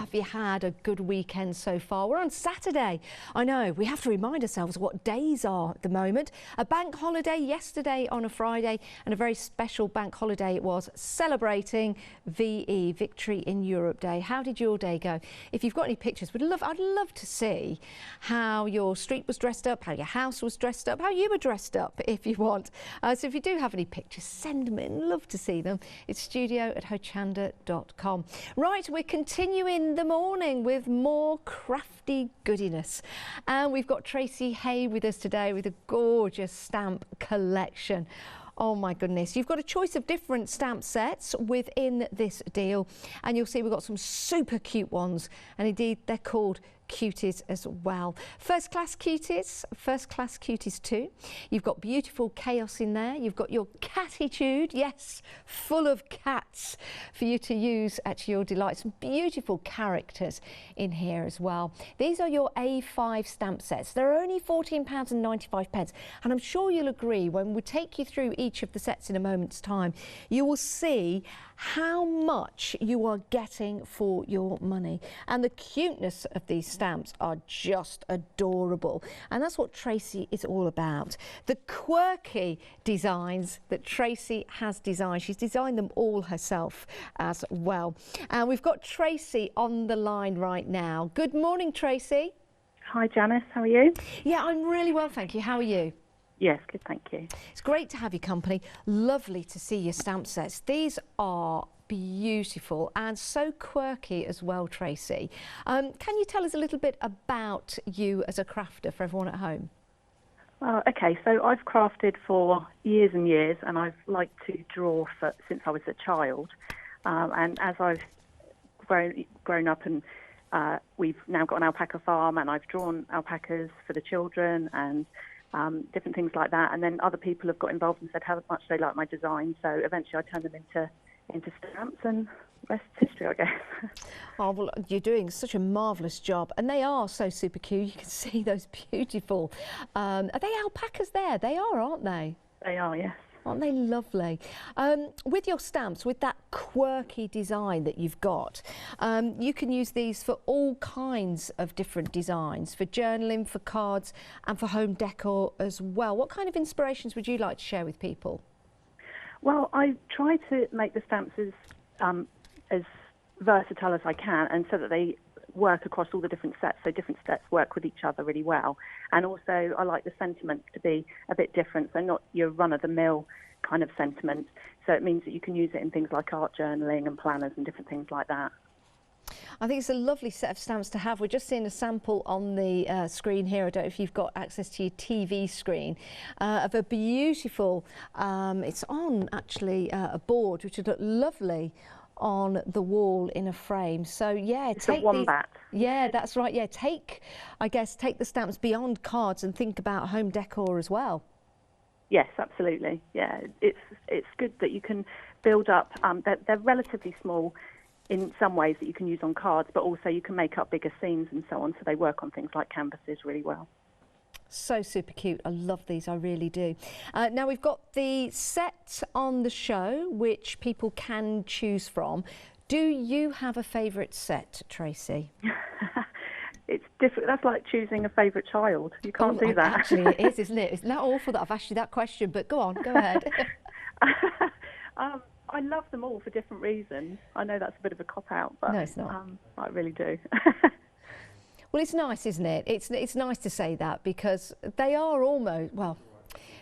Have you had a good weekend so far? We're on Saturday. I know, we have to remind ourselves what days are at the moment. A bank holiday yesterday on a Friday, and a very special bank holiday it was, celebrating VE, Victory in Europe Day. How did your day go? If you've got any pictures, I'd love to see how your street was dressed up, how your house was dressed up, how you were dressed up if you want. So if you do have any pictures, send them in. Love to see them. It's studio@hochanda.com. Right, we're continuing the morning with more crafty goodiness. And we've got Tracey Hey with us today with a gorgeous stamp collection. Oh my goodness, you've got a choice of different stamp sets within this deal, and you'll see we've got some super cute ones, and indeed they're called cuties as well. First class cuties 2. You've got beautiful chaos in there. You've got your catitude, yes, full of cats for you to use at your delight. Some beautiful characters in here as well. These are your A5 stamp sets. They're only £14.95, and I'm sure you'll agree when we take you through each of the sets in a moment's time, you will see how much you are getting for your money, and the cuteness of these stamps are just adorable, and that's what Tracey is all about. The quirky designs that Tracey has designed, she's designed them all herself as well. And we've got Tracey on the line right now. Good morning, Tracey. Hi Janice, how are you? Yeah, I'm really well, thank you. How are you? Yes, good, thank you. It's great to have your company. Lovely to see your stamp sets. These are beautiful and so quirky as well, Tracey. Can you tell us a little bit about you as a crafter for everyone at home? Well, okay, so I've crafted for years and years, and I've liked to draw since I was a child. And as I've grown up, and we've now got an alpaca farm, and I've drawn alpacas for the children and different things like that, and then other people have got involved and said how much they like my design, so eventually I turned them into stamps, and the rest is history, I guess. Oh, well, you're doing such a marvellous job, and they are so super cute. You can see those beautiful, are they alpacas there? They are, aren't they? They are, yes. Aren't they lovely? With your stamps, with that quirky design that you've got, you can use these for all kinds of different designs, for journaling, for cards, and for home decor as well. What kind of inspirations would you like to share with people? Well, I try to make the stamps as versatile as I can, and so that they work across all the different sets, so different sets work with each other really well. And also I like the sentiment to be a bit different, so not your run-of-the-mill kind of sentiment. So it means that you can use it in things like art journaling and planners and different things like that. I think it's a lovely set of stamps to have. We're just seeing a sample on the screen here. I don't know if you've got access to your TV screen, of a beautiful, it's on actually a board which would look lovely on the wall in a frame. So yeah, it's a Wombat. Yeah, that's right. Yeah, take the stamps beyond cards and think about home decor as well. Yes, absolutely. Yeah, it's good that you can build up. They're relatively small in some ways that you can use on cards, but also you can make up bigger scenes and so on. So they work on things like canvases really well. So super cute. I love these, I really do. Now we've got the set on the show which people can choose from. Do you have a favourite set, Tracey? It's different. That's like choosing a favourite child. You can't do that. Actually, it is, isn't it? Isn't that awful that I've asked you that question? But go on, go ahead. I love them all for different reasons. I know that's a bit of a cop-out, but no, it's not. I really do. Well, it's nice, isn't it? It's nice to say that, because they are almost, well,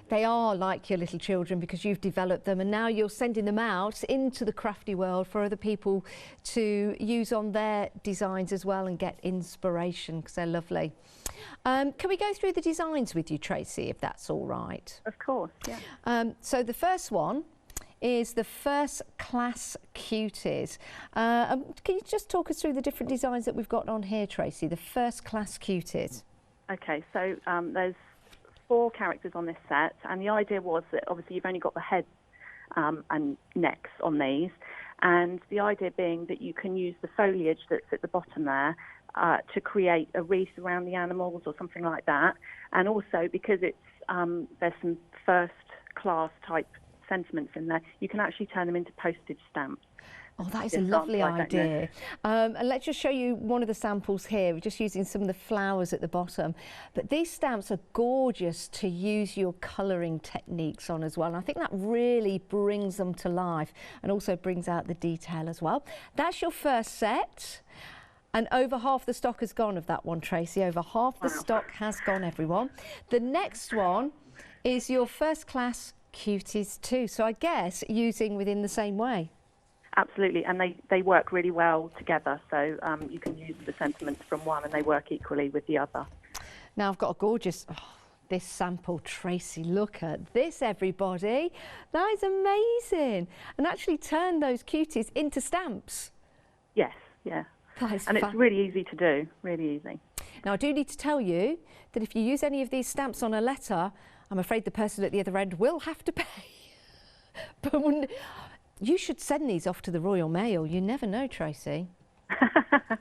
they are like your little children, because you've developed them and now you're sending them out into the crafty world for other people to use on their designs as well and get inspiration, because they're lovely. Can we go through the designs with you, Tracey, if that's all right? Of course, yeah. So the first one is the First Class Cuties. Can you just talk us through the different designs that we've got on here, Tracey? The First Class Cuties. Okay, so there's 4 characters on this set, and the idea was that obviously you've only got the heads and necks on these, and the idea being that you can use the foliage that's at the bottom there to create a wreath around the animals or something like that. And also because it's there's some first class type sentiments in there, you can actually turn them into postage stamps. Oh, that is a This lovely sample, I don't know. idea. And let's just show you one of the samples here. We're just using some of the flowers at the bottom. But these stamps are gorgeous to use your colouring techniques on as well. And I think that really brings them to life and also brings out the detail as well. That's your first set. And over half the stock has gone of that one, Tracey. Over half the stock has gone, everyone. The next one is your first class cuties too. So I guess using within the same way. Absolutely, and they work really well together, so you can use the sentiments from one and they work equally with the other. Now I've got a gorgeous, this sample, Tracey, look at this, everybody. That is amazing. And actually turn those cuties into stamps. Yes, yeah. That is and fun. It's really easy to do, really easy. Now I do need to tell you that if you use any of these stamps on a letter, I'm afraid the person at the other end will have to pay. But you should send these off to the Royal Mail. You never know, Tracey.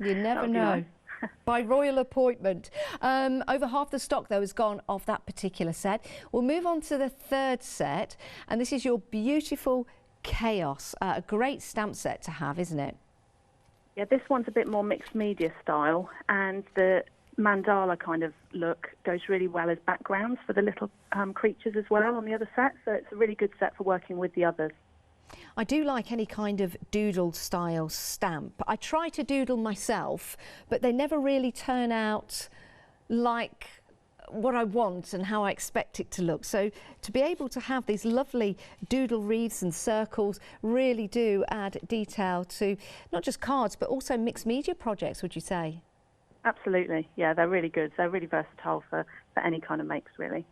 You never know. Nice. By royal appointment. Over half the stock, though, has gone of that particular set. We'll move on to the third set. And this is your beautiful Chaos. A great stamp set to have, isn't it? Yeah, this one's a bit more mixed media style. And the mandala kind of look goes really well as backgrounds for the little creatures as well on the other set. So it's a really good set for working with the others. I do like any kind of doodle style stamp. I try to doodle myself, but they never really turn out like what I want and how I expect it to look. So to be able to have these lovely doodle wreaths and circles really do add detail to not just cards, but also mixed media projects, would you say? Absolutely. Yeah, they're really good. They're really versatile for any kind of makes, really.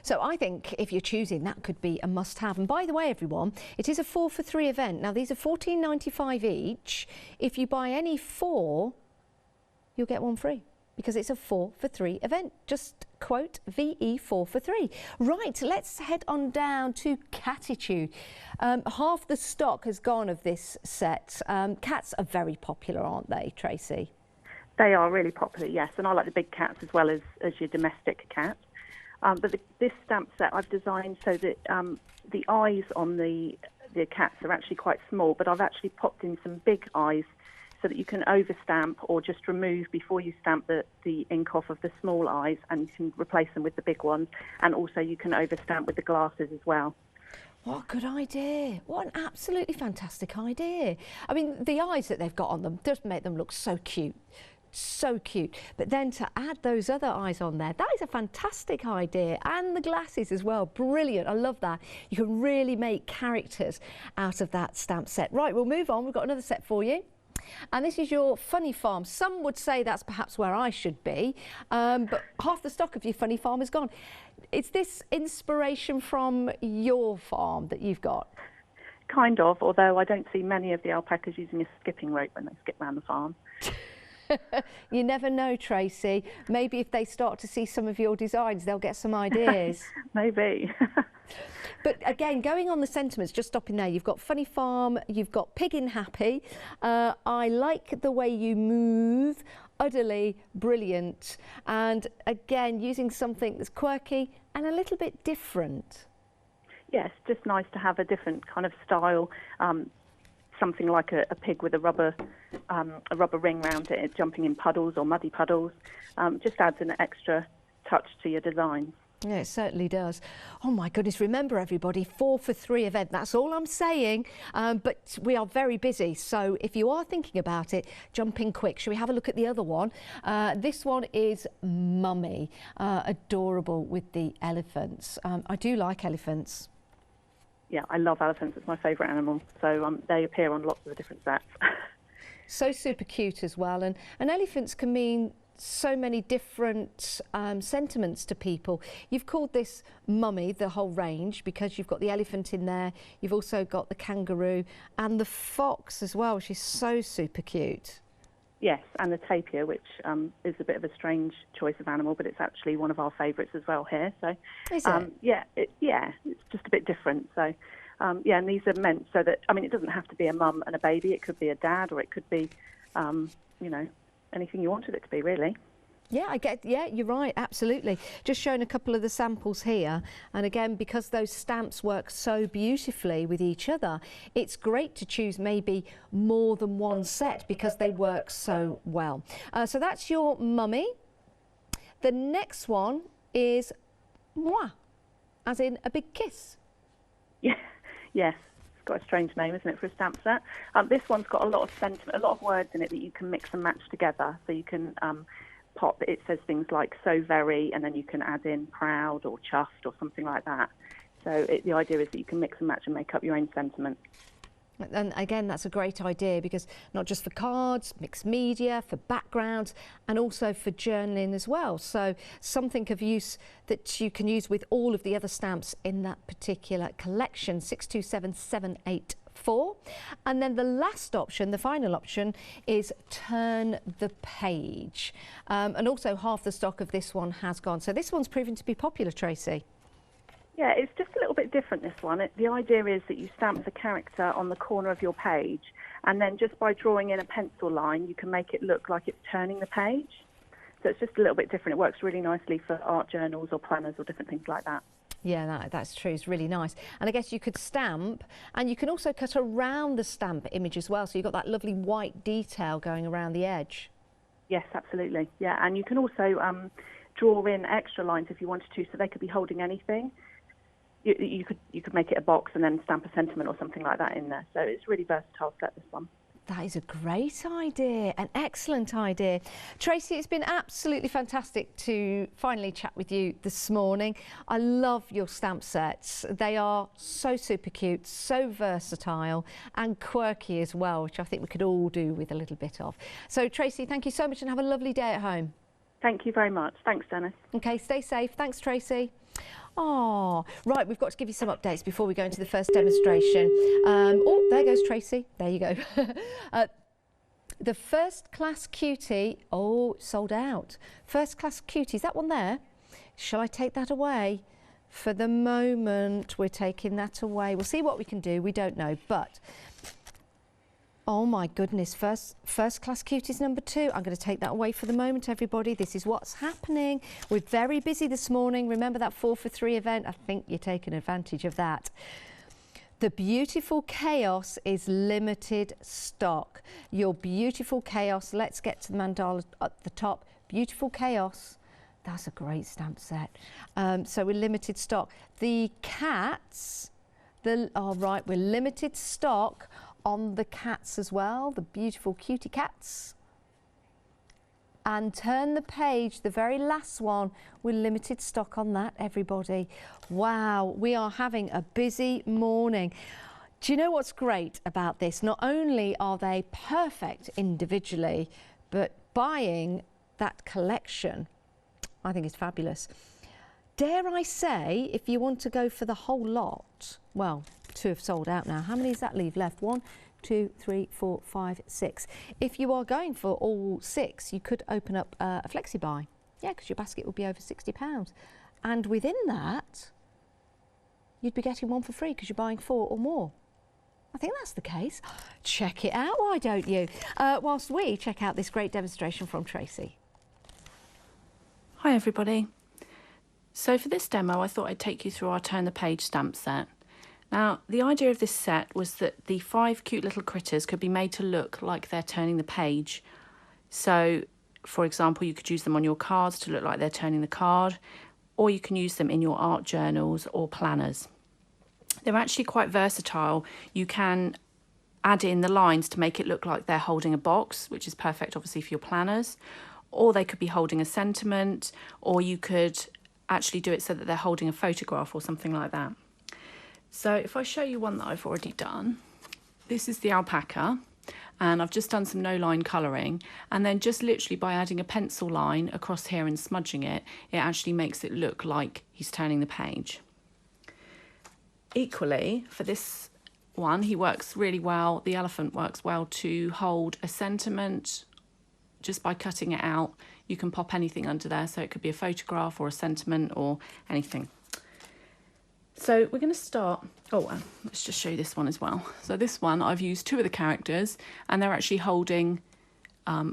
So I think if you're choosing, that could be a must-have. And by the way, everyone, it is a 4 for 3 event. Now, these are $14.95 each. If you buy any 4, you'll get one free because it's a 4 for 3 event. Just quote VE 4 for 3. Right, let's head on down to Catitude. Half the stock has gone of this set. Cats are very popular, aren't they, Tracey? They are really popular, yes. And I like the big cats as well as your domestic cats. But this stamp set I've designed so that the eyes on the cats are actually quite small, but I've actually popped in some big eyes so that you can overstamp or just remove before you stamp the ink off of the small eyes, and you can replace them with the big ones. And also you can overstamp with the glasses as well. What a good idea. What an absolutely fantastic idea. I mean, the eyes that they've got on them just make them look so cute. So cute. But then to add those other eyes on there, that is a fantastic idea. And the glasses as well, brilliant. I love that. You can really make characters out of that stamp set. Right, we'll move on. We've got another set for you. And this is your Funny Farm. Some would say that's perhaps where I should be, but half the stock of your Funny Farm is gone. Is this inspiration from your farm that you've got? Kind of, although I don't see many of the alpacas using a skipping rope when they skip around the farm. You never know, Tracey. Maybe if they start to see some of your designs, they'll get some ideas. Maybe. But again, going on the sentiments, just stopping there, you've got Funny Farm, you've got Piggin' Happy. I like the way you move, utterly brilliant. And again, using something that's quirky and a little bit different. Yes, just nice to have a different kind of style. Something like a pig with a rubber ring round it, jumping in puddles or muddy puddles, just adds an extra touch to your design. Yeah, it certainly does. Oh my goodness, remember everybody, 4 for 3 event, that's all I'm saying, but we are very busy, so if you are thinking about it, jump in quick. Shall we have a look at the other one? This one is Mummy, adorable with the elephants. I do like elephants. Yeah, I love elephants. It's my favourite animal. So they appear on lots of the different sets. So super cute as well. And elephants can mean so many different sentiments to people. You've called this Mummy, the whole range, because you've got the elephant in there. You've also got the kangaroo and the fox as well. She's so super cute. Yes, and the tapir, which is a bit of a strange choice of animal, but it's actually one of our favourites as well here. So, is it? Yeah, it's just a bit different. So, yeah, and these are meant so that, I mean, it doesn't have to be a mum and a baby. It could be a dad, or it could be, you know, anything you wanted it to be, really. Yeah, yeah, you're right, absolutely. Just showing a couple of the samples here. And again, because those stamps work so beautifully with each other, it's great to choose maybe more than one set because they work so well. So that's your mummy. The next one is moi, as in a big kiss. Yeah, yes. It's got a strange name, isn't it, for a stamp set? This one's got a lot of sentiment, a lot of words in it that you can mix and match together. So you can pop, it says things like so very, and then you can add in proud or chuffed or something like that. So the idea is that you can mix and match and make up your own sentiment. And again, that's a great idea because not just for cards, mixed media, for backgrounds, and also for journaling as well. So something of use that you can use with all of the other stamps in that particular collection, 627784. And then the last option, the final option, is turn the page. And also half the stock of this one has gone. So this one's proven to be popular, Tracey. Yeah, it's just a little bit different, this one. The idea is that you stamp the character on the corner of your page, and then just by drawing in a pencil line, you can make it look like it's turning the page. So it's just a little bit different. It works really nicely for art journals or planners or different things like that. Yeah, that's true. It's really nice. And I guess you could stamp, and you can also cut around the stamp image as well. So you've got that lovely white detail going around the edge. Yes, absolutely. Yeah, and you can also draw in extra lines if you wanted to, so they could be holding anything. You could make it a box and then stamp a sentiment or something like that in there. So it's really versatile set, this one. That is a great idea, an excellent idea. Tracey, it's been absolutely fantastic to finally chat with you this morning. I love your stamp sets. They are so super cute, so versatile and quirky as well, which I think we could all do with a little bit of. So Tracey, thank you so much and have a lovely day at home. Thank you very much. Thanks, Dennis. Okay, stay safe. Thanks, Tracey. Oh, right, we've got to give you some updates before we go into the first demonstration. Oh, there goes Tracey. There you go. The first class cutie, oh, sold out. First class cutie, is that one there? Shall I take that away? For the moment, we're taking that away. We'll see what we can do. We don't know, but oh my goodness, first class cuties number 2. I'm going to take that away for the moment, everybody. This is what's happening. We're very busy this morning. Remember that 4 for 3 event? I think you're taking advantage of that. The Beautiful Chaos is limited stock. Your Beautiful Chaos, let's get to the mandala at the top. Beautiful Chaos, that's a great stamp set. So we're limited stock. The cats, oh right, we're limited stock on the cats as well, the beautiful cutie cats. And turn the page, the very last one, with limited stock on that, everybody. Wow, we are having a busy morning. Do you know what's great about this? Not only are they perfect individually, but buying that collection, I think is fabulous. Dare I say, if you want to go for the whole lot, well, 2 have sold out now. How many does that leave left? 1, 2, 3, 4, 5, 6. If you are going for all 6, you could open up a flexi buy. Yeah, because your basket will be over £60. And within that, you'd be getting 1 for free because you're buying 4 or more. I think that's the case. Check it out, why don't you? Whilst we check out this great demonstration from Tracey. Hi everybody. So for this demo, I thought I'd take you through our Turn the Page stamp set. Now, the idea of this set was that the 5 cute little critters could be made to look like they're turning the page. So, for example, you could use them on your cards to look like they're turning the card, or you can use them in your art journals or planners. They're actually quite versatile. You can add in the lines to make it look like they're holding a box, which is perfect, obviously, for your planners, or they could be holding a sentiment, or you could actually do it so that they're holding a photograph or something like that. So if I show you one that I've already done, this is the alpaca, and I've just done some no-line colouring, and then just literally by adding a pencil line across here and smudging it, it actually makes it look like he's turning the page. Equally, for this one, he works really well, the elephant works well to hold a sentiment. Just by cutting it out, you can pop anything under there, so it could be a photograph or a sentiment or anything. So we're going to start, let's just show you this one as well. So this one, I've used 2 of the characters, and they're actually holding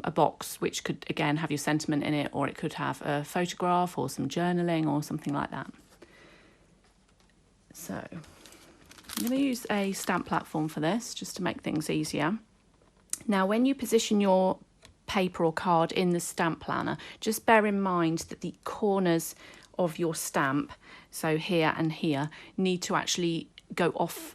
a box which could again have your sentiment in it, or it could have a photograph or some journaling or something like that. So I'm going to use a stamp platform for this just to make things easier. Now when you position your paper or card in the stamp planner, just bear in mind that the corners of your stamp, so here and here, need to actually go off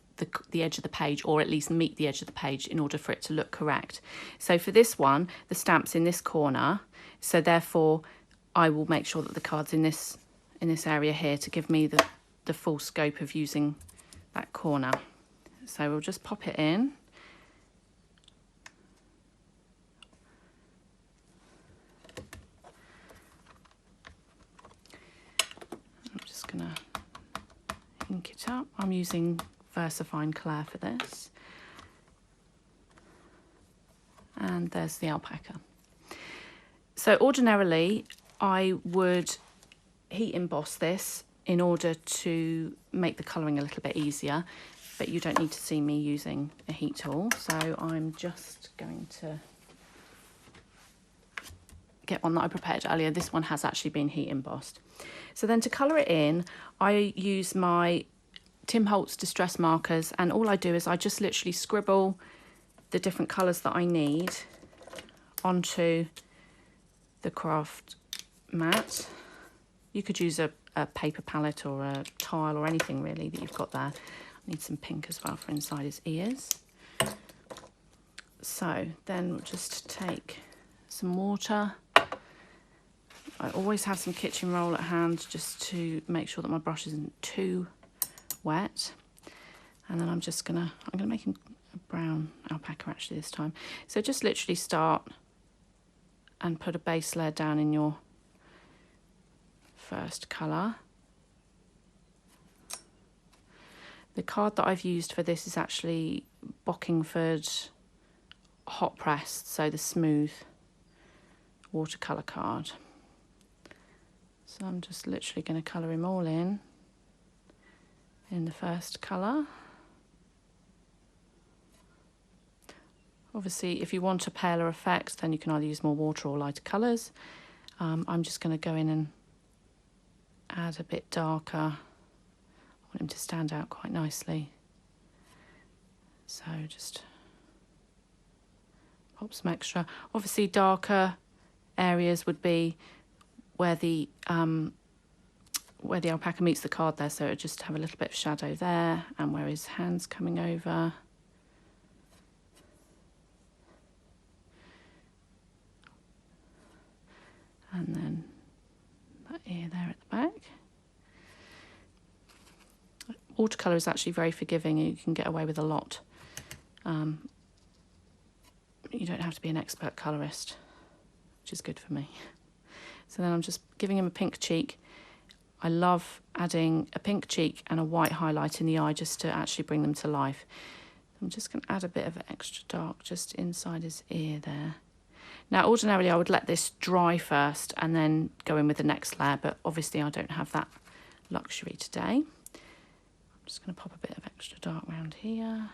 the edge of the page, or at least meet the edge of the page in order for it to look correct. So for this one, the stamp's in this corner, so therefore I will make sure that the card's in this area here to give me the full scope of using that corner. So we'll just pop it in. I'm just gonna ink it up. I'm using VersaFine Clair for this. And there's the alpaca. So ordinarily I would heat emboss this in order to make the colouring a little bit easier, but you don't need to see me using a heat tool. So I'm just going to get one that I prepared earlier. This one has actually been heat embossed. So then to colour it in, I use my Tim Holtz distress markers, and all I do is I just literally scribble the different colours that I need onto the craft mat. You could use a paper palette or a tile or anything really that you've got there. I need some pink as well for inside his ears. So then we'll just take some water. I always have some kitchen roll at hand just to make sure that my brush isn't too wet. And then I'm gonna make a brown alpaca actually this time. So just literally start and put a base layer down in your first colour. The card that I've used for this is actually Bockingford hot pressed, so the smooth watercolour card. So I'm just literally going to colour him all in the first colour. Obviously, if you want a paler effect, then you can either use more water or lighter colours. I'm just going to go in and add a bit darker. I want him to stand out quite nicely. So just pop some extra. Obviously, darker areas would be where the alpaca meets the card there, so it would just have a little bit of shadow there, and where his hand's coming over. And then that ear there at the back. Watercolour is actually very forgiving, and you can get away with a lot. You don't have to be an expert colourist, which is good for me. So then I'm just giving him a pink cheek. I love adding a pink cheek and a white highlight in the eye just to actually bring them to life. I'm just going to add a bit of extra dark just inside his ear there. Now, ordinarily I would let this dry first and then go in with the next layer, but obviously I don't have that luxury today. I'm just going to pop a bit of extra dark around here.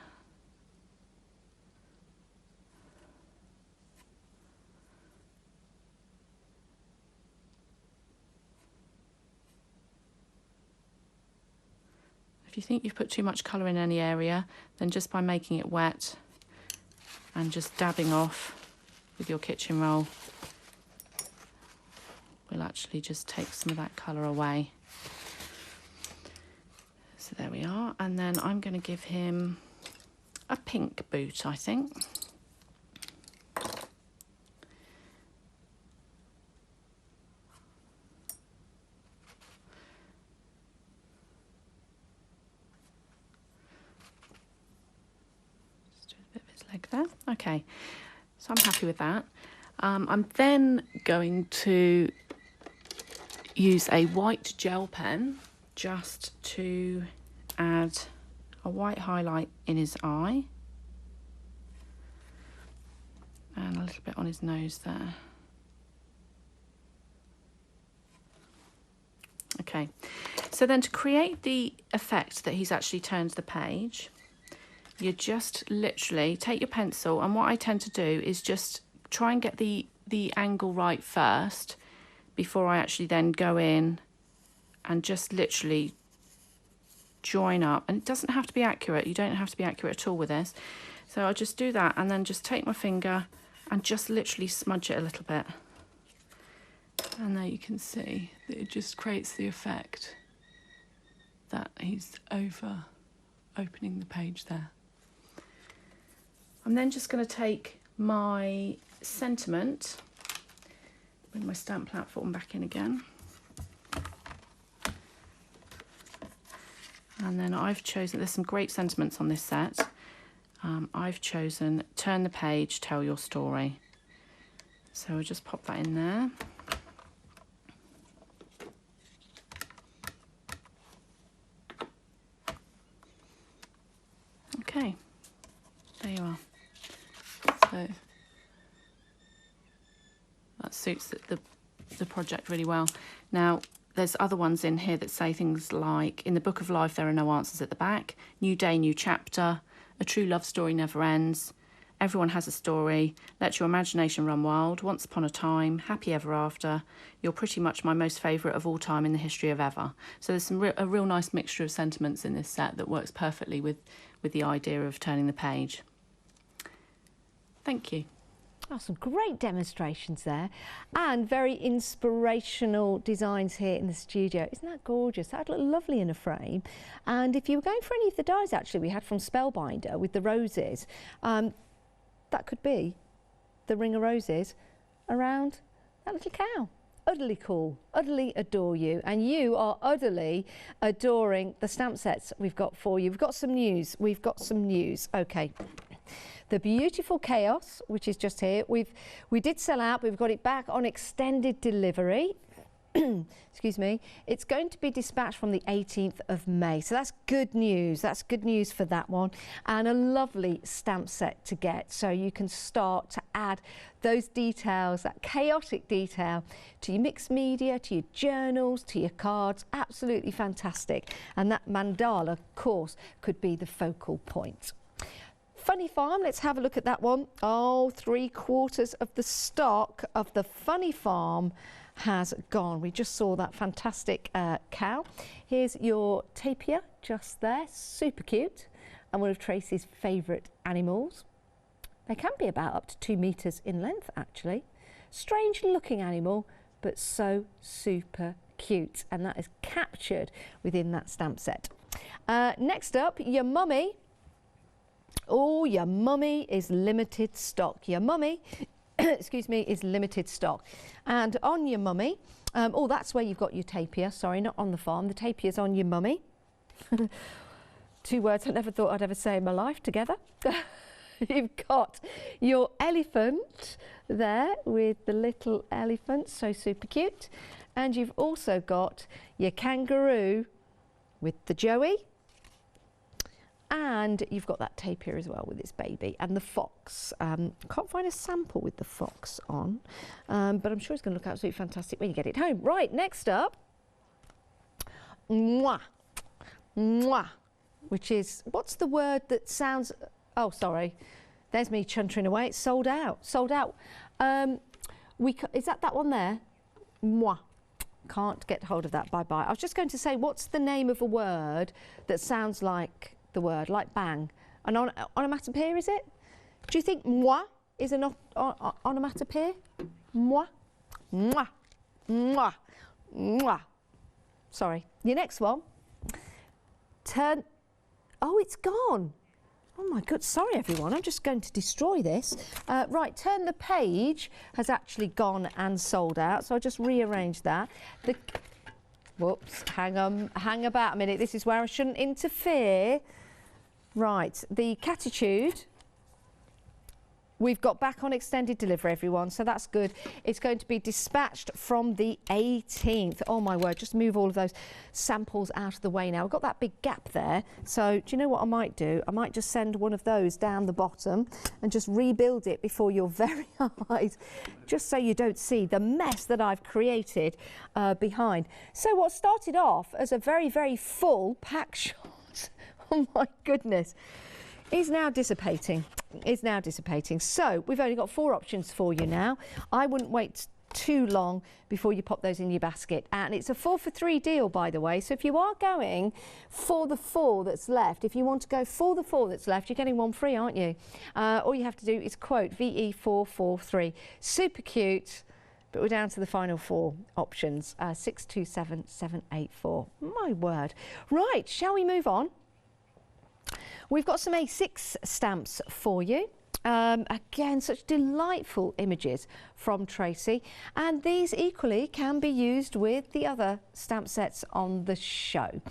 If you think you've put too much colour in any area, then just by making it wet and just dabbing off with your kitchen roll, we'll actually just take some of that colour away. So there we are. And then I'm going to give him a pink boot, I think. Like that. Okay, so I'm happy with that. I'm then going to use a white gel pen just to add a white highlight in his eye and a little bit on his nose there. Okay, so then to create the effect that he's actually turned the page, you just literally take your pencil, and what I tend to do is just try and get the angle right first before I actually then go in and just literally join up. And it doesn't have to be accurate. You don't have to be accurate at all with this. So I'll just do that and then just take my finger and just literally smudge it a little bit. And there you can see that it just creates the effect that he's over opening the page there. I'm then just going to take my sentiment, bring my stamp platform back in again. And then I've chosen, there's some great sentiments on this set. I've chosen Turn the Page, Tell Your Story. So I'll just pop that in there. Okay, there you are. So that suits the project really well. Now, there's other ones in here that say things like, in the Book of Life there are no answers at the back, New Day, New Chapter, A True Love Story Never Ends, Everyone Has a Story, Let Your Imagination Run Wild, Once Upon a Time, Happy Ever After, You're Pretty Much My Most Favourite of All Time in the History of Ever. So there's a real nice mixture of sentiments in this set that works perfectly with the idea of turning the page. Thank you. Oh, some great demonstrations there and very inspirational designs here in the studio. Isn't that gorgeous? That'd look lovely in a frame. And if you were going for any of the dies actually we had from Spellbinder with the roses, that could be the ring of roses around that little cow. Utterly cool, utterly adore you, and you are utterly adoring the stamp sets we've got for you. We've got some news. Okay. The Beautiful Chaos, which is just here, we did sell out, but we've got it back on extended delivery. Excuse me. It's going to be dispatched from the 18th of May. So that's good news. That's good news for that one. And a lovely stamp set to get. So you can start to add those details, that chaotic detail, to your mixed media, to your journals, to your cards. Absolutely fantastic. And that mandala, of course, could be the focal point. Funny Farm, let's have a look at that one. Oh, 3/4 of the stock of the Funny Farm has gone. We just saw that fantastic cow. Here's your tapir just there, super cute, and one of Tracey's favourite animals. They can be about up to 2 metres in length actually. Strange looking animal, but so super cute, and that is captured within that stamp set. Next up, your mummy. Oh, your mummy is limited stock. Your mummy, excuse me, is limited stock. And on your mummy, oh, that's where you've got your tapir. Sorry, not on the farm. The tapir's on your mummy. 2 words I never thought I'd ever say in my life together. You've got your elephant there with the little elephant, so super cute. And you've also got your kangaroo with the joey. And you've got that tapir as well with its baby, and the fox. Can't find a sample with the fox on, but I'm sure it's going to look absolutely fantastic when you get it home. Right, next up, mwah, mwah, which is, what's the word that sounds, oh, sorry, there's me chuntering away. It's sold out, sold out. Is that one there? Mwah. Can't get hold of that, bye-bye. I was just going to say, what's the name of a word that sounds like the word, like bang? An onomatopoeia, is it? Do you think moi is an onomatopoeia? Moi, moi, moi, moi. Sorry. Your next one. Turn. Oh, it's gone. Oh my God, sorry everyone, I'm just going to destroy this. Right, Turn the Page has actually gone and sold out, so I'll just rearrange that. Whoops, hang about a minute, this is where I shouldn't interfere. Right, the Catitude, we've got back on extended delivery, everyone, so that's good. It's going to be dispatched from the 18th. Oh my word, just move all of those samples out of the way now. We've got that big gap there, so do you know what I might do? I might just send one of those down the bottom and just rebuild it before your very eyes, just so you don't see the mess that I've created behind. So what started off as a very, very full pack shot, oh my goodness, is now dissipating. Is now dissipating. So we've only got 4 options for you now. I wouldn't wait too long before you pop those in your basket, and it's a 4 for 3 deal, by the way. So if you are going for the 4 that's left, if you want to go for the 4 that's left, you're getting 1 free, aren't you? All you have to do is quote VE443. Super cute. But we're down to the final 4 options, 627784. My word. Right, shall we move on? We've got some A6 stamps for you. Again, such delightful images from Tracey, and these equally can be used with the other stamp sets on the show.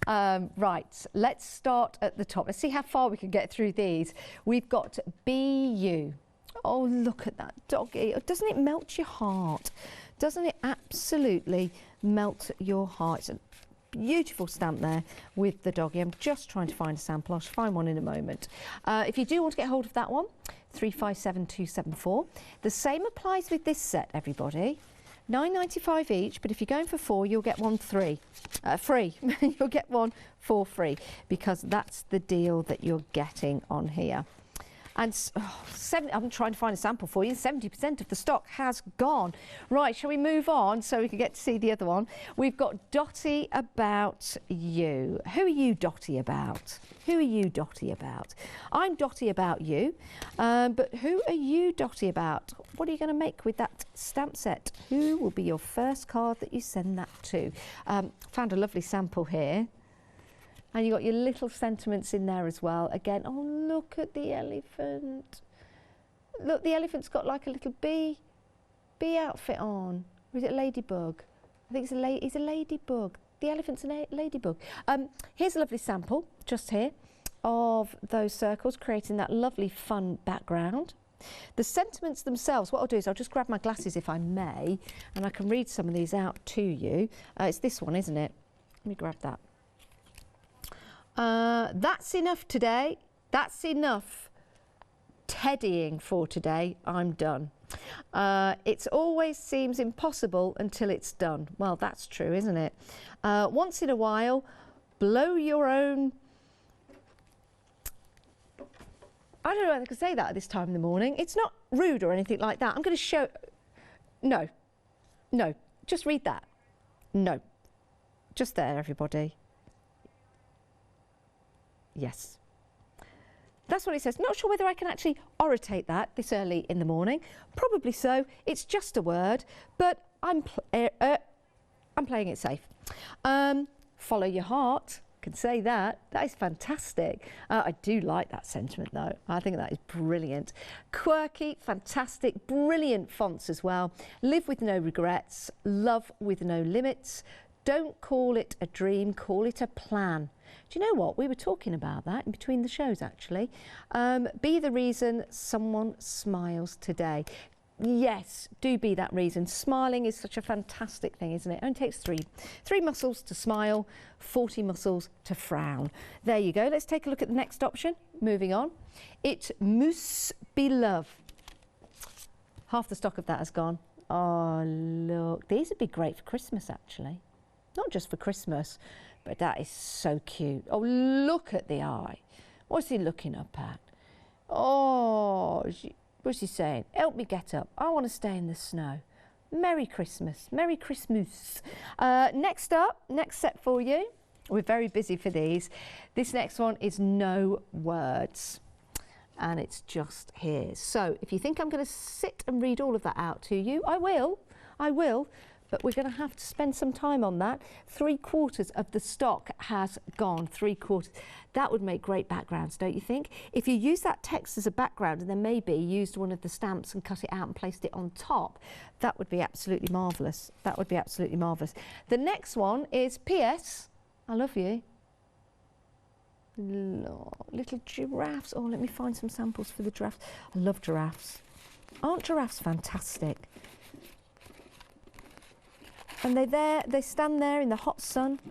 Right, let's start at the top. Let's see how far we can get through these. We've got BU. Oh, look at that doggy. Doesn't it melt your heart? Doesn't it absolutely melt your heart? It's a beautiful stamp there with the doggy. I'm just trying to find a sample. I'll find one in a moment. If you do want to get hold of that one, 357274. The same applies with this set, everybody. £9.95 each, but if you're going for 4, you'll get 1 free. You'll get 1 for free, because that's the deal that you're getting on here. And I'm trying to find a sample for you. 70% of the stock has gone. Right, shall we move on so we can get to see the other one? We've got Dotty About You. Who are you Dotty about? Who are you Dotty about? I'm Dotty About You, but who are you Dotty about? What are you going to make with that stamp set? Who will be your first card that you send that to? Found a lovely sample here. And you've got your little sentiments in there as well. Again, oh, look at the elephant. Look, the elephant's got like a little bee outfit on. Or is it a ladybug? I think it's a ladybug. The elephant's a ladybug. Here's a lovely sample, just here, of those circles, creating that lovely fun background. The sentiments themselves, what I'll do is I'll just grab my glasses, if I may, and I can read some of these out to you. It's this one, isn't it? Let me grab that. That's enough today. That's enough teddying for today. I'm done. It always seems impossible until it's done. Well, that's true, isn't it? Once in a while, blow your own... I don't know if I can say that at this time in the morning. It's not rude or anything like that. I'm going to show... No. No. Just read that. No. Just there, everybody. Yes. That's what it says. Not sure whether I can actually orate that this early in the morning. Probably so. It's just a word, but I'm playing it safe. Follow your heart. Can say that. That is fantastic. I do like that sentiment though. I think that is brilliant. Quirky, fantastic, brilliant fonts as well. Live with no regrets. Love with no limits. Don't call it a dream, call it a plan. Do you know what? We were talking about that in between the shows, actually. Be the reason someone smiles today. Yes, do be that reason. Smiling is such a fantastic thing, isn't it? It only takes three muscles to smile, 40 muscles to frown. There you go. Let's take a look at the next option. Moving on. It muss be love. Half the stock of that has gone. Oh, look. These would be great for Christmas, actually. Not just for Christmas, but that is so cute. Oh, look at the eye. What's he looking up at? Oh, what's he saying? Help me get up. I want to stay in the snow. Merry Christmas. Merry Christmas. Next up, next set for you. We're very busy for these. This next one is no words. And it's just here. So if you think I'm going to sit and read all of that out to you, I will. But we're going to have to spend some time on that. 3/4 of the stock has gone, 3/4. That would make great backgrounds, don't you think? If you use that text as a background and then maybe used one of the stamps and cut it out and placed it on top, that would be absolutely marvellous. That would be absolutely marvellous. The next one is P.S. I love you. Little giraffes. Oh, let me find some samples for the giraffes. I love giraffes. Aren't giraffes fantastic? And they stand there in the hot sun,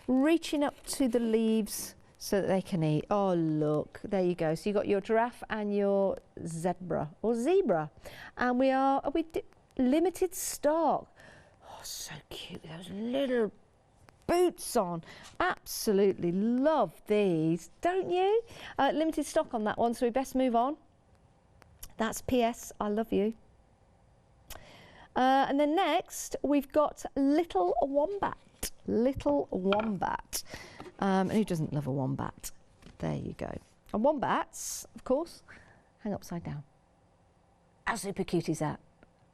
reaching up to the leaves so that they can eat. Oh, look, there you go. So you've got your giraffe and your zebra. And we limited stock. Oh, so cute. Those little boots on. Absolutely love these, don't you? Limited stock on that one, so we best move on. That's PS, I love you. And then next, we've got Little Wombat. Little Wombat. And who doesn't love a wombat? There you go. And wombats, of course, hang upside down. How super cute is that?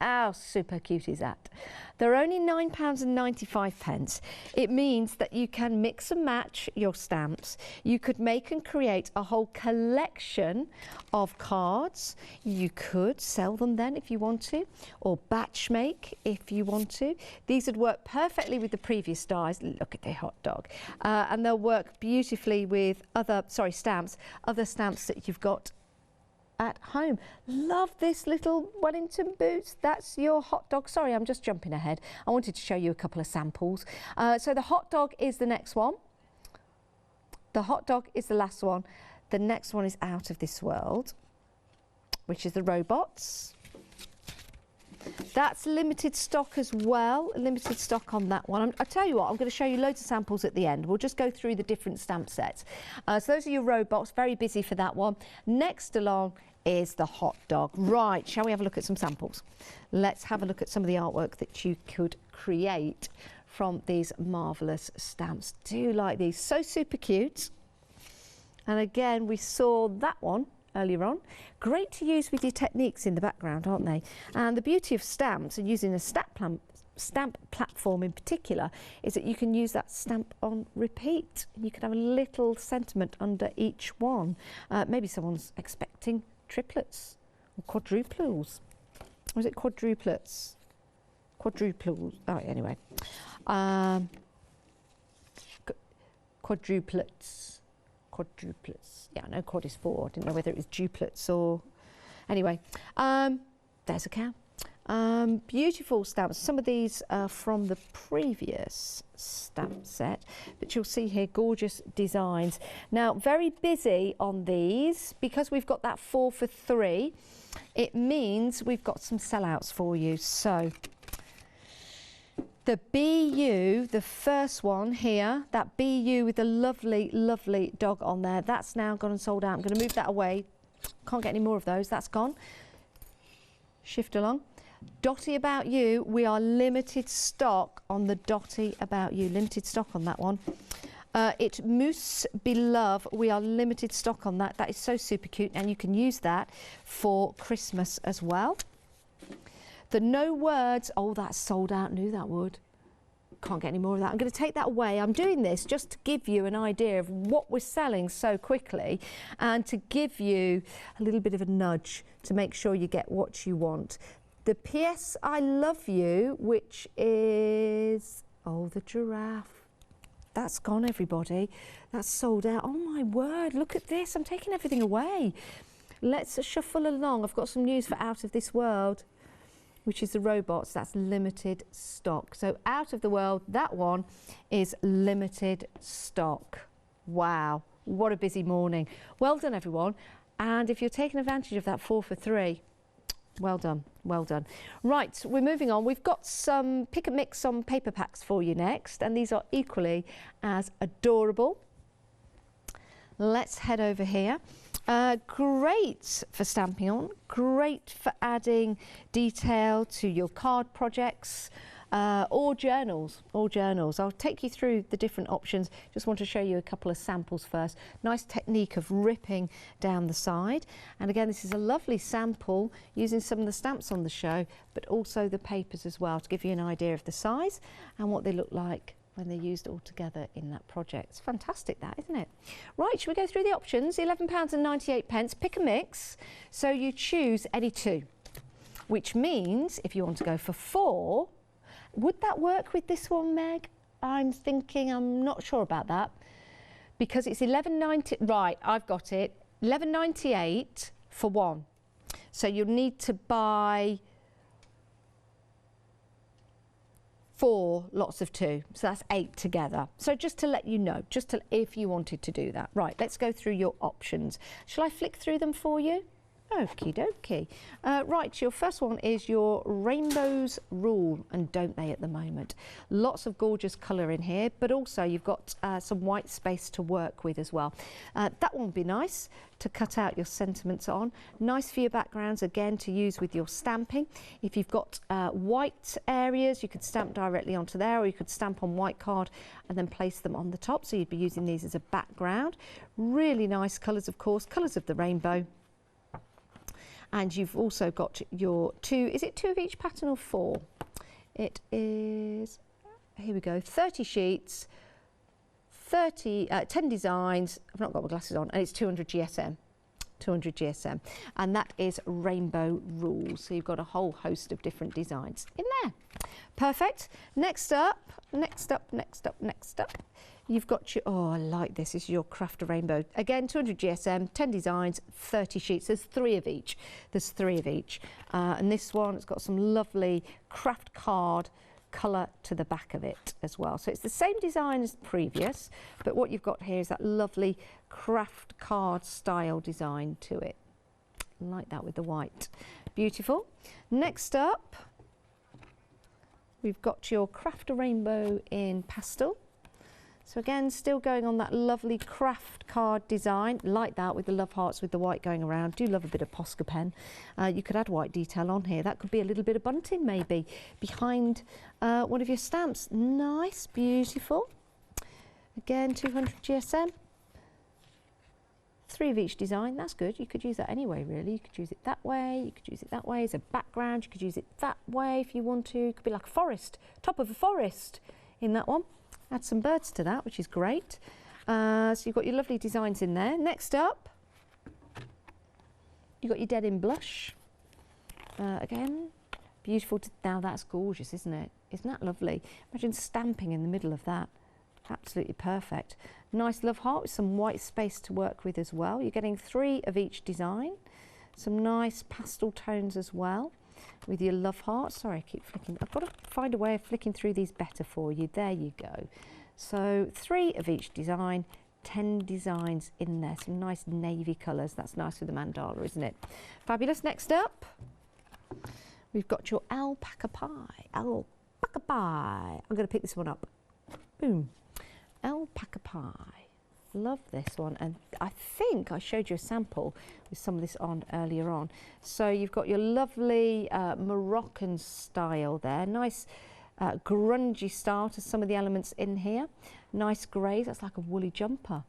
How super cute is that? They're only £9.95. It means that you can mix and match your stamps. You could make and create a whole collection of cards. You could sell them then if you want to, or batch make if you want to. These would work perfectly with the previous dies. Look at the hot dog. And they'll work beautifully with other stamps that you've got at home. Love this little Wellington boots. That's your hot dog. Sorry, I'm just jumping ahead. I wanted to show you a couple of samples. So the hot dog is the next one. The hot dog is the last one. The next one is out of this world, which is the robots. That's limited stock as well, limited stock on that one. I tell you what, I'm going to show you loads of samples at the end. We'll just go through the different stamp sets. So those are your robots, very busy for that one. Next along is the hot dog. Right, shall we have a look at some samples? Let's have a look at some of the artwork that you could create from these marvellous stamps. Do like these, so super cute. And again, we saw that one earlier on. Great to use with your techniques in the background, aren't they? And the beauty of stamps and using a stamp platform in particular is that you can use that stamp on repeat. You can have a little sentiment under each one. Maybe someone's expecting triplets or quadruples. Or is it quadruplets? Quadruples. Oh, anyway. Quadruplets. Quadruplets. Yeah, I know quad is 4. I didn't know whether it was duplets or... Anyway, there's a cow. Beautiful stamps. Some of these are from the previous stamp set, but you'll see here gorgeous designs. Now, very busy on these because we've got that 4 for 3. It means we've got some sellouts for you. So the BU, the first one here, that BU with the lovely, lovely dog on there, that's now gone and sold out. I'm going to move that away. Can't get any more of those. That's gone. Shift along. Dotty About You, we are limited stock on the Dotty About You. Limited stock on that one. It Moose Belove, we are limited stock on that. That is so super cute, and you can use that for Christmas as well. The No Words, oh, that's sold out. Knew that would. Can't get any more of that. I'm going to take that away. I'm doing this just to give you an idea of what we're selling so quickly and to give you a little bit of a nudge to make sure you get what you want. The PS I Love You, which is, oh, the giraffe. That's gone, everybody. That's sold out. Oh, my word. Look at this. I'm taking everything away. Let's shuffle along. I've got some news for Out of This World, which is the robots. That's limited stock. So Out of the World, that one is limited stock. Wow, what a busy morning. Well done, everyone. And if you're taking advantage of that 4 for 3, well done, well done. Right, we're moving on. We've got some pick and mix on paper packs for you next, and these are equally as adorable. Let's head over here. Great for stamping on, great for adding detail to your card projects or journals, I'll take you through the different options. Just want to show you a couple of samples first. Nice technique of ripping down the side. And again, this is a lovely sample using some of the stamps on the show, but also the papers as well to give you an idea of the size and what they look like when they're used all together in that project. It's fantastic, that, isn't it? Right, should we go through the options? £11.98, pick a mix. So you choose any two, which means if you want to go for 4, would that work with this one, Meg? I'm thinking, I'm not sure about that, because it's £11.90, right, I've got it, £11.98 for 1. So you'll need to buy 4 lots of 2, so that's 8 together. So just to let you know, if you wanted to do that. Right, let's go through your options. Shall I flick through them for you? Okie dokie. Right, your first one is your Rainbows Rule, and don't they at the moment? Lots of gorgeous colour in here, but also you've got some white space to work with as well. That one would be nice to cut out your sentiments on. Nice for your backgrounds, again, to use with your stamping. If you've got white areas, you could stamp directly onto there, or you could stamp on white card and then place them on the top. So you'd be using these as a background. Really nice colours, of course, colours of the rainbow. And you've also got your two, is it 2 of each pattern or 4? It is, here we go, 30 sheets, 10 designs. I've not got my glasses on, and it's 200 GSM. 200 GSM, and that is Rainbow Rules. So you've got a whole host of different designs in there. Perfect. Next up, you've got your, oh, I like this. This is your Craft a Rainbow. Again, 200 GSM, 10 designs, 30 sheets. There's 3 of each. There's 3 of each. And this one, it's got some lovely craft card colour to the back of it as well. So it's the same design as the previous, but what you've got here is that lovely craft card style design to it. Like that with the white. Beautiful. Next up, we've got your Craft a Rainbow in Pastel. So again, still going on that lovely craft card design, like that with the love hearts with the white going around. Do love a bit of Posca pen. You could add white detail on here. That could be a little bit of bunting maybe behind one of your stamps. Nice, beautiful. Again, 200 GSM. 3 of each design, that's good. You could use that anyway, really. You could use it that way, you could use it that way as a background. You could use it that way if you want to. It could be like a forest, top of a forest in that one. Add some birds to that, which is great. So you've got your lovely designs in there. Next up, you've got your Denim Blush. Again, beautiful. Now that's gorgeous, isn't it? Isn't that lovely? Imagine stamping in the middle of that. Absolutely perfect. Nice love heart with some white space to work with as well. You're getting 3 of each design. Some nice pastel tones as well with your love heart. Sorry, I keep flicking. I've got to find a way of flicking through these better for you. There you go. So 3 of each design, 10 designs in there. Some nice navy colours. That's nice with the mandala, isn't it? Fabulous. Next up, we've got your alpaca pie. Alpaca pie. I'm going to pick this one up. Boom. Alpaca pie. Love this one, and I think I showed you a sample with some of this on earlier on. So you've got your lovely Moroccan style there, nice grungy style to some of the elements in here. Nice greys, that's like a woolly jumper,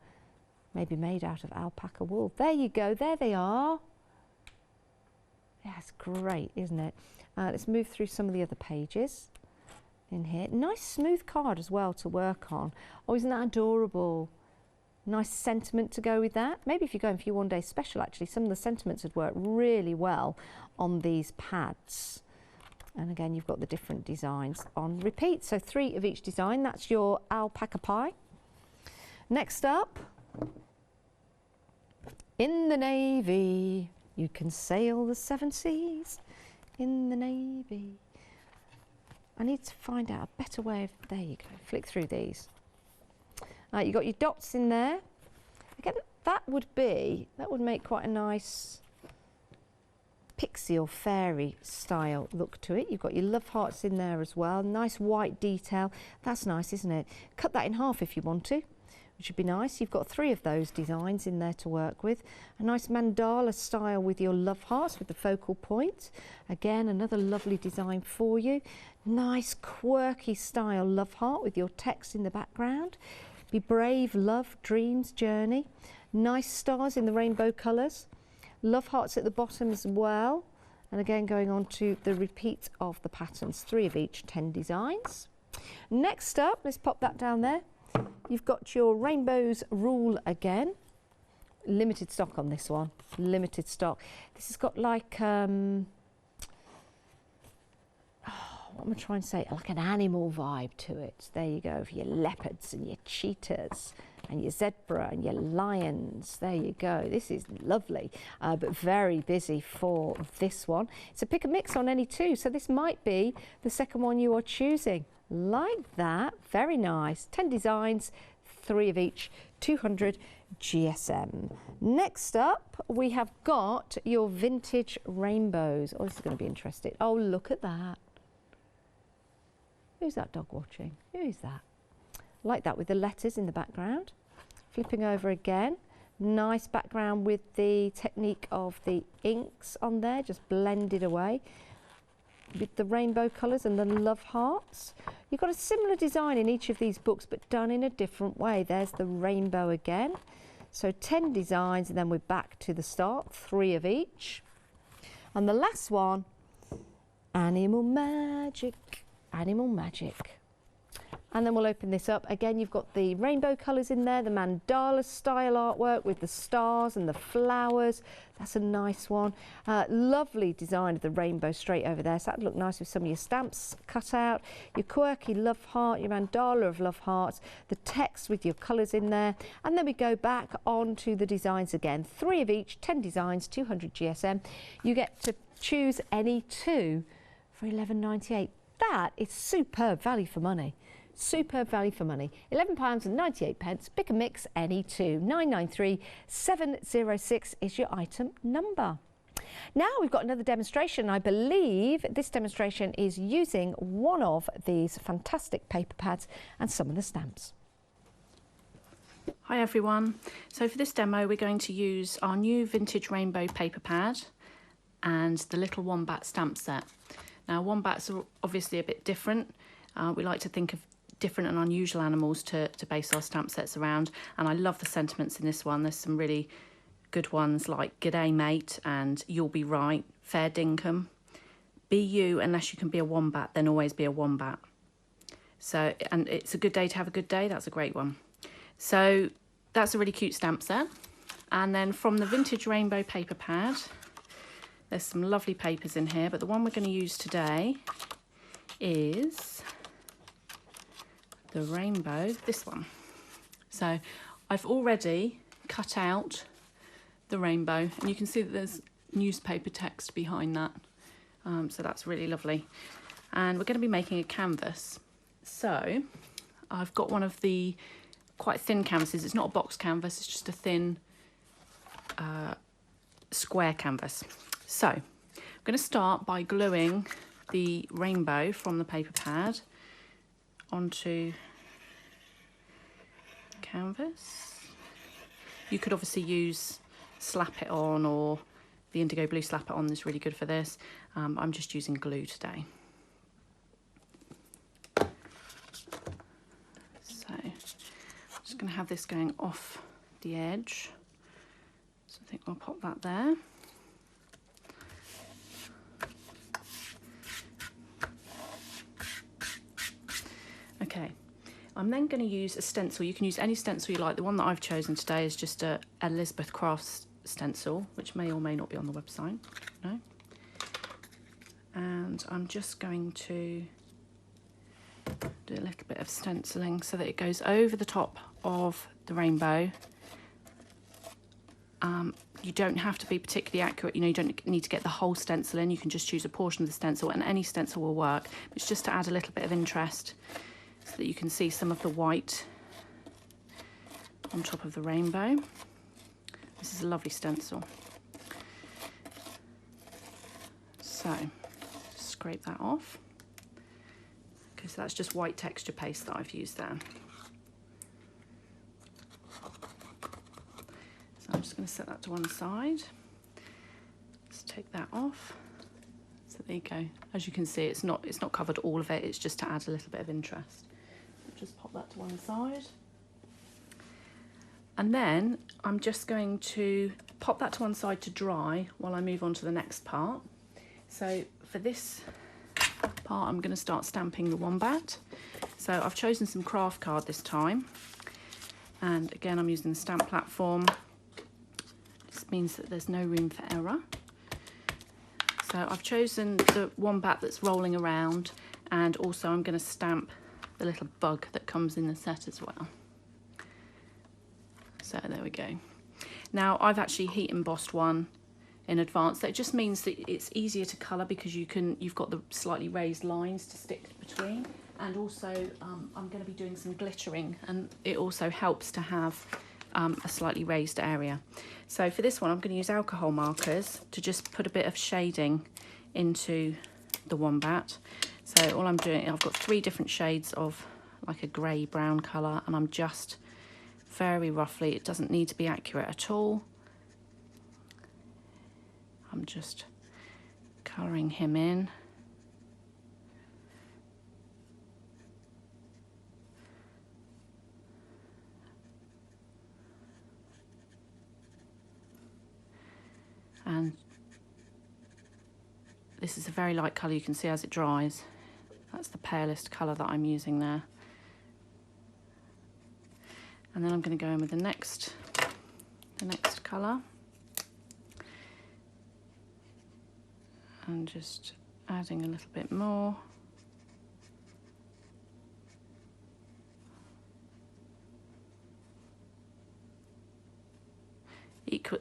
maybe made out of alpaca wool. There you go, there they are. Yeah, it's great, isn't it? Let's move through some of the other pages in here. Nice smooth card as well to work on. Oh, isn't that adorable? Nice sentiment to go with that. Maybe if you're going for your one day special, actually, some of the sentiments would work really well on these pads. And again, you've got the different designs on repeat. So 3 of each design. That's your alpaca pie. Next up, in the navy, you can sail the 7 seas. In the navy. I need to find out a better way of, there you go, flick through these. You've got your dots in there. Again, that would make quite a nice pixie or fairy style look to it. You've got your love hearts in there as well. Nice white detail. That's nice, isn't it? Cut that in half if you want to, which would be nice. You've got 3 of those designs in there to work with. A nice mandala style with your love hearts with the focal point. Again, another lovely design for you. Nice quirky style love heart with your text in the background. Be brave, love, dreams, journey. Nice stars in the rainbow colours. Love hearts at the bottom as well. And again, going on to the repeat of the patterns. 3 of each, 10 designs. Next up, let's pop that down there. You've got your Rainbows Rule again. Limited stock on this one. Limited stock. This has got like, what am I trying to say? Like an animal vibe to it. There you go, for your leopards and your cheetahs and your zebra and your lions. There you go. This is lovely, but very busy for this one. It's a pick and mix on any 2, so this might be the second one you are choosing. Like that, very nice. 10 designs, 3 of each, 200 GSM. Next up, we have got your vintage rainbows. Oh, this is going to be interesting. Oh, look at that. Who's that dog watching? Who is that? Like that with the letters in the background. Flipping over again. Nice background with the technique of the inks on there, just blended away with the rainbow colours and the love hearts. You've got a similar design in each of these books, but done in a different way. There's the rainbow again. So 10 designs, and then we're back to the start, 3 of each. And the last one, Animal Magic, Animal Magic. And then we'll open this up. Again, you've got the rainbow colours in there, the mandala style artwork with the stars and the flowers. That's a nice one. Lovely design of the rainbow straight over there. So that'd look nice with some of your stamps cut out. Your quirky love heart, your mandala of love hearts, the text with your colours in there. And then we go back on to the designs again. 3 of each, 10 designs, 200 GSM. You get to choose any 2 for £11.98. That is superb value for money. Superb value for money. £11.98. Pick a mix, any 2. 993 706 is your item number. Now we've got another demonstration. I believe this demonstration is using one of these fantastic paper pads and some of the stamps. Hi everyone. So for this demo we're going to use our new vintage rainbow paper pad and the little Wombat stamp set. Now Wombats are obviously a bit different. We like to think of different and unusual animals to base our stamp sets around, and I love the sentiments in this one. There's some really good ones like G'day Mate and You'll Be Right, Fair Dinkum, Be You, unless you can be a wombat, then always be a wombat. So, and it's a good day to have a good day, that's a great one. So that's a really cute stamp set. And then from the vintage rainbow paper pad, there's some lovely papers in here, but the one we're going to use today is the rainbow, this one. So I've already cut out the rainbow, and you can see that there's newspaper text behind that. So that's really lovely. And we're going to be making a canvas. So I've got one of the quite thin canvases. It's not a box canvas, it's just a thin square canvas. So I'm going to start by gluing the rainbow from the paper pad onto the canvas. You could obviously use Slap It On, or the indigo blue Slap It On is really good for this. I'm just using glue today. So I'm just going to have this going off the edge. So I think I'll pop that there. Okay, I'm then going to use a stencil. You can use any stencil you like. The one that I've chosen today is just a Elizabeth Crafts stencil, which may or may not be on the website. No. And I'm just going to do a little bit of stenciling so that it goes over the top of the rainbow. You don't have to be particularly accurate, you know, you don't need to get the whole stencil in. You can just choose a portion of the stencil, and any stencil will work. It's just to add a little bit of interest, so that you can see some of the white on top of the rainbow. This is a lovely stencil. So, scrape that off. Okay, so that's just white texture paste that I've used there. So I'm just going to set that to one side. Let's take that off. So there you go. As you can see, it's not covered all of it, it's just to add a little bit of interest. Just pop that to one side. And then I'm just going to pop that to one side to dry while I move on to the next part. So for this part, I'm going to start stamping the Wombat. So I've chosen some craft card this time. And again, I'm using the stamp platform. This means that there's no room for error. So I've chosen the Wombat that's rolling around, and also I'm going to stamp the little bug that comes in the set as well. So there we go. Now I've actually heat embossed one in advance. That just means that it's easier to colour because you've got the slightly raised lines to stick between. And also I'm going to be doing some glittering, and it also helps to have a slightly raised area. So for this one I'm going to use alcohol markers to just put a bit of shading into the Wombat. So all I'm doing, I've got 3 different shades of like a grey brown colour, and I'm just very roughly, it doesn't need to be accurate at all, I'm just colouring him in. And this is a very light colour, you can see as it dries. That's the palest colour that I'm using there. And then I'm going to go in with the next colour. And just adding a little bit more.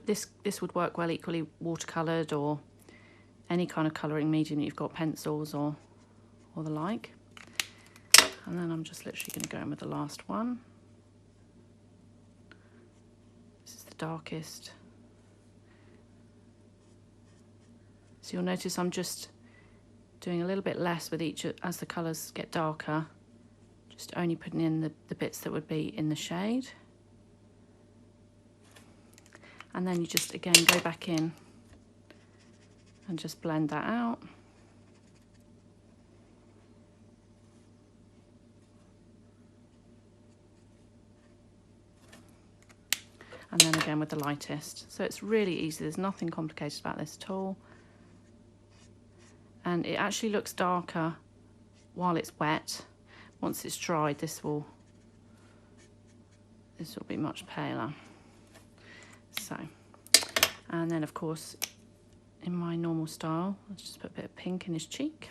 This would work well equally watercoloured or any kind of colouring medium that you've got, pencils or the like. And then I'm just literally going to go in with the last one. This is the darkest. So you'll notice I'm just doing a little bit less with each as the colours get darker, just only putting in the bits that would be in the shade. And then you just again go back in and just blend that out. And then again with the lightest. So it's really easy, there's nothing complicated about this at all. And it actually looks darker while it's wet. Once it's dried, this will be much paler. So, and then of course, in my normal style, I'll just put a bit of pink in his cheek.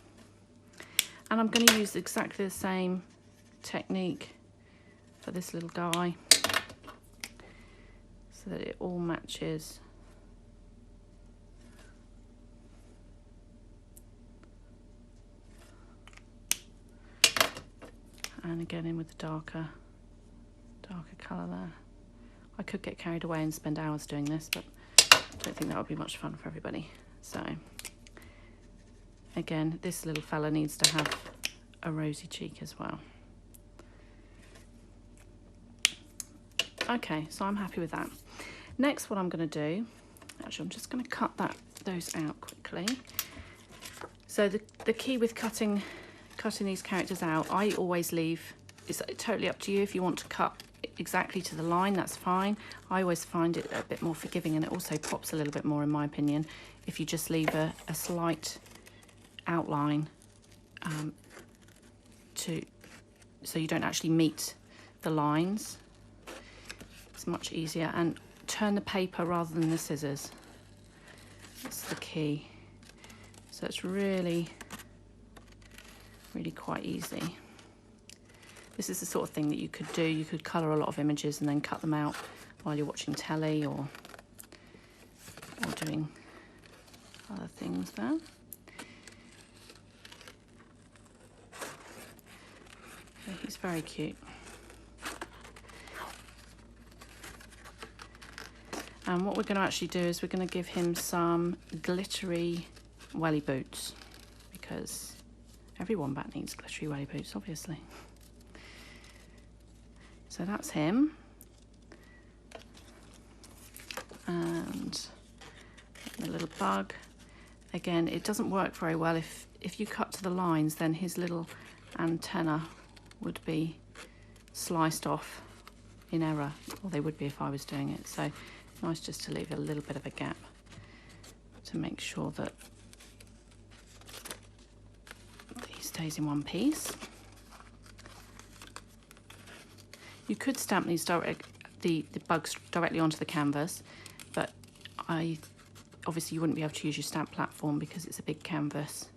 And I'm going to use exactly the same technique for this little guy, so that it all matches. And again in with the darker colour there. I could get carried away and spend hours doing this, but I don't think that would be much fun for everybody. So again, this little fella needs to have a rosy cheek as well. Okay, so I'm happy with that. Next, what I'm going to do, actually I'm just going to cut those out quickly. So the key with cutting these characters out, I always leave, it's totally up to you. If you want to cut exactly to the line, that's fine. I always find it a bit more forgiving, and it also pops a little bit more in my opinion if you just leave a slight outline so you don't actually meet the lines. It's much easier. And turn the paper rather than the scissors, that's the key. So it's really quite easy. This is the sort of thing that you could do. You could colour a lot of images and then cut them out while you're watching telly or doing other things there. So he's very cute. And what we're going to actually do is we're going to give him some glittery welly boots, because every wombat needs glittery welly boots, obviously. So that's him. And the little bug. Again, it doesn't work very well if you cut to the lines, then his little antenna would be sliced off in error, or they would be if I was doing it. So nice just to leave a little bit of a gap to make sure that he stays in one piece. You could stamp these the bugs directly onto the canvas, but obviously you wouldn't be able to use your stamp platform because it's a big canvas.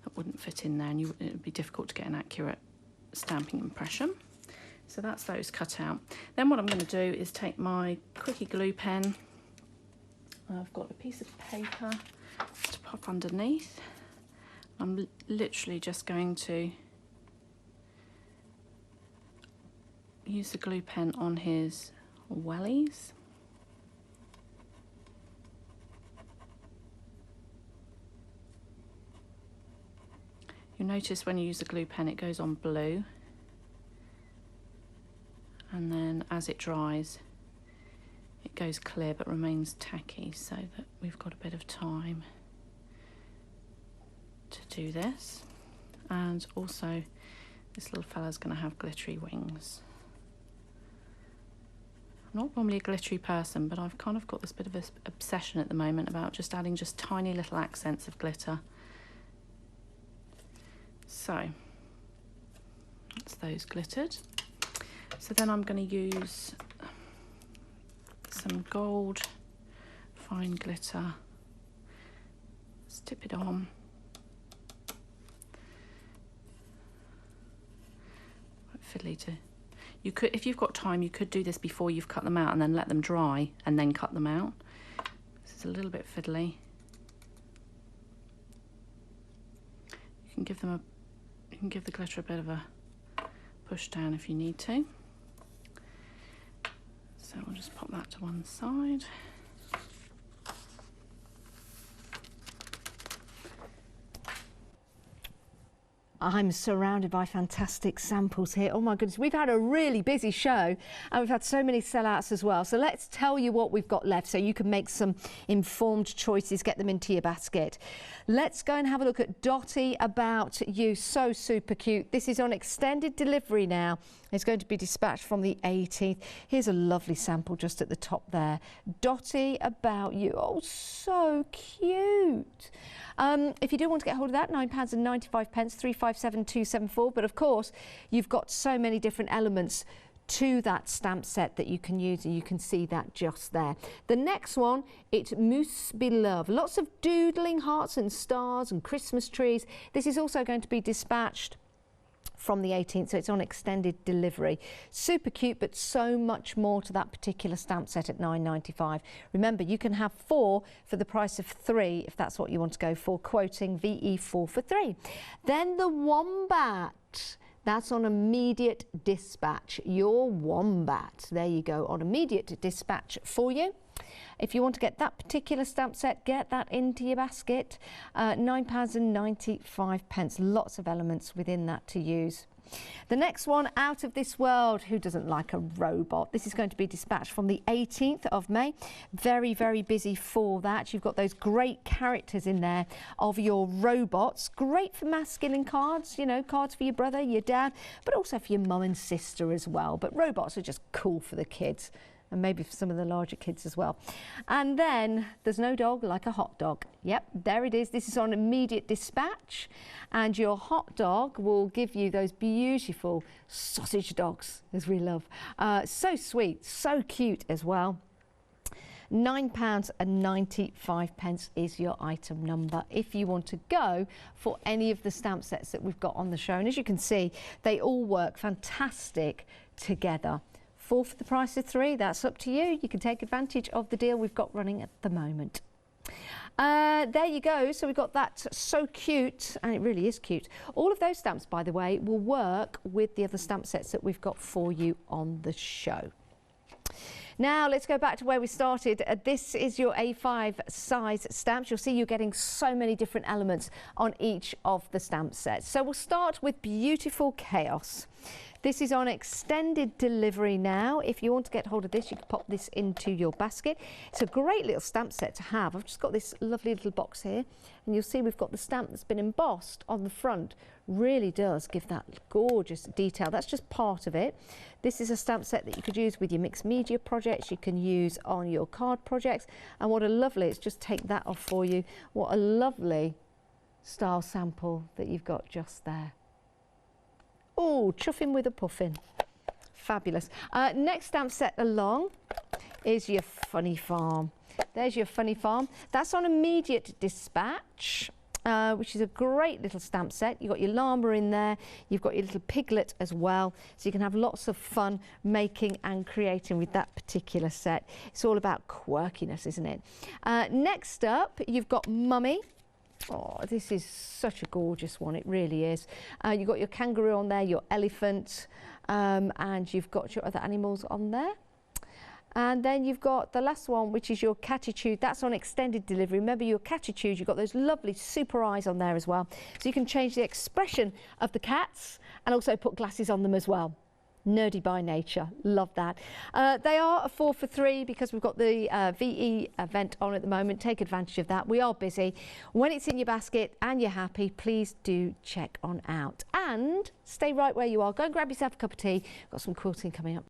That wouldn't fit in there, and it would be difficult to get an accurate stamping impression. So that's those cut out. Then what I'm going to do is take my quickie glue pen. I've got a piece of paper to pop underneath. I'm literally just going to use the glue pen on his wellies. You'll notice when you use the glue pen it goes on blue, and then as it dries it goes clear but remains tacky, so that we've got a bit of time to do this. And also this little fella's going to have glittery wings. I'm not normally a glittery person, but I've kind of got this bit of an obsession at the moment about just adding just tiny little accents of glitter. So that's those glittered. So then I'm going to use some gold fine glitter. Let's tip it on. Fiddly to. You could, if you've got time, you could do this before you've cut them out and then let them dry and then cut them out. This is a little bit fiddly. You can give them you can give the glitter a bit of a push down if you need to. So we'll just pop that to one side. I'm surrounded by fantastic samples here. Oh my goodness, we've had a really busy show and we've had so many sellouts as well. So let's tell you what we've got left so you can make some informed choices, get them into your basket. Let's go and have a look at Dotty About You. So super cute. This is on extended delivery now. It's going to be dispatched from the 18th. Here's a lovely sample just at the top there. Dotty About You. Oh, so cute. If you do want to get hold of that, £9.95, 357274. But of course, you've got so many different elements to that stamp set that you can use, and you can see that just there. The next one, it's Mousse Beloved. Lots of doodling hearts and stars and Christmas trees. This is also going to be dispatched from the 18th, so it's on extended delivery. Super cute, but so much more to that particular stamp set at £9.95. Remember, you can have 4 for the price of 3 if that's what you want to go for, quoting VE4 for 3. Then the Wombat. That's on immediate dispatch. Your Wombat. There you go, on immediate dispatch for you. If you want to get that particular stamp set, get that into your basket. £9.95. Lots of elements within that to use. The next one, Out of This World. Who doesn't like a robot? This is going to be dispatched from the 18th of May. Very, very busy for that. You've got those great characters in there of your robots. Great for masculine cards, you know, cards for your brother, your dad, but also for your mum and sister as well. But robots are just cool for the kids, and maybe for some of the larger kids as well. And then there's no dog like a hot dog. Yep, there it is. This is on immediate dispatch, and your hot dog will give you those beautiful sausage dogs, as we love. So sweet, so cute as well. £9.95 is your item number if you want to go for any of the stamp sets that we've got on the show. And as you can see, they all work fantastic together. 4 for the price of 3, that's up to you. You can take advantage of the deal we've got running at the moment. There you go. So we've got that. So cute, and it really is cute. All of those stamps, by the way, will work with the other stamp sets that we've got for you on the show. Now let's go back to where we started. This is your A5 size stamps. You'll see you're getting so many different elements on each of the stamp sets. So we'll start with Beautiful Chaos. This is on extended delivery now. If you want to get hold of this, you can pop this into your basket. It's a great little stamp set to have. I've just got this lovely little box here, and you'll see we've got the stamp that's been embossed on the front. Really does give that gorgeous detail. That's just part of it. This is a stamp set that you could use with your mixed media projects. You can use on your card projects. And what a lovely, let's just take that off for you. What a lovely style sample that you've got just there. Oh, chuffing with a puffin. Fabulous. Next stamp set along is your Funny Farm. There's your Funny Farm. That's on immediate dispatch, which is a great little stamp set. You've got your llama in there. You've got your little piglet as well. So you can have lots of fun making and creating with that particular set. It's all about quirkiness, isn't it? Next up, you've got Mummy. Oh, this is such a gorgeous one, it really is. You've got your kangaroo on there, your elephant, and you've got your other animals on there. And then you've got the last one, which is your catitude. That's on extended delivery. Remember your catitude, you've got those lovely super eyes on there as well. So you can change the expression of the cats and also put glasses on them as well. Nerdy by nature, love that. They are a 4 for 3 because we've got the VE event on at the moment. Take advantage of that. We are busy. When it's in your basket and you're happy, please do check on out. And stay right where you are. Go and grab yourself a cup of tea. Got some quilting coming up.